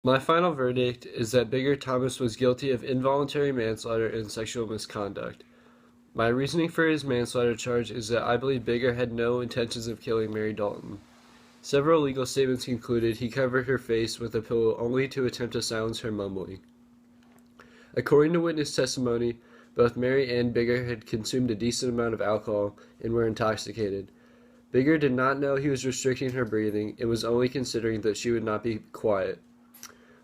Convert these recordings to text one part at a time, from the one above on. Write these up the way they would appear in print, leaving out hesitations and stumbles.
My final verdict is that Bigger Thomas was guilty of involuntary manslaughter and sexual misconduct. My reasoning for his manslaughter charge is that I believe Bigger had no intentions of killing Mary Dalton. Several legal statements concluded he covered her face with a pillow only to attempt to silence her mumbling. According to witness testimony, both Mary and Bigger had consumed a decent amount of alcohol and were intoxicated. Bigger did not know he was restricting her breathing and was only considering that she would not be quiet.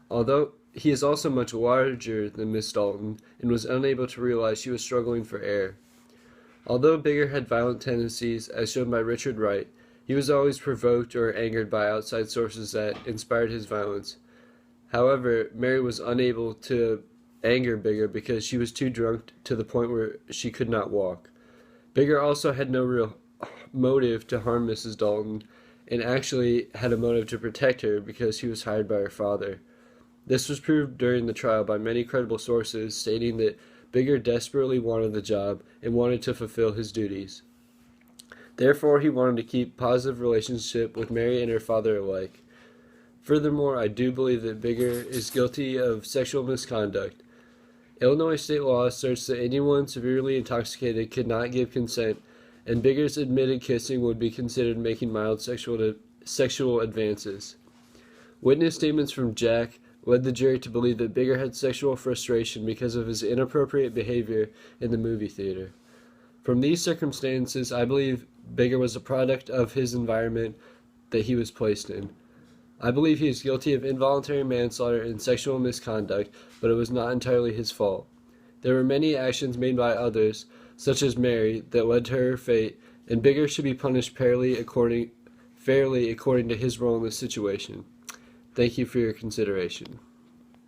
Although he is also much larger than Miss Dalton and was unable to realize she was struggling for air. Although Bigger had violent tendencies, as shown by Richard Wright, he was always provoked or angered by outside sources that inspired his violence. However, Mary was unable to anger Bigger because she was too drunk to the point where she could not walk. Bigger also had no real motive to harm Mrs. Dalton and actually had a motive to protect her because he was hired by her father. This was proved during the trial by many credible sources stating that Bigger desperately wanted the job and wanted to fulfill his duties. Therefore, he wanted to keep positive relationship with Mary and her father alike. Furthermore, I do believe that Bigger is guilty of sexual misconduct. Illinois state law asserts that anyone severely intoxicated could not give consent, and Bigger's admitted kissing would be considered making mild sexual advances. Witness statements from Jack led the jury to believe that Bigger had sexual frustration because of his inappropriate behavior in the movie theater. From these circumstances, I believe Bigger was a product of his environment that he was placed in. I believe he is guilty of involuntary manslaughter and sexual misconduct, but it was not entirely his fault. There were many actions made by others, such as Mary, that led to her fate, and Bigger should be punished fairly according to his role in this situation. Thank you for your consideration.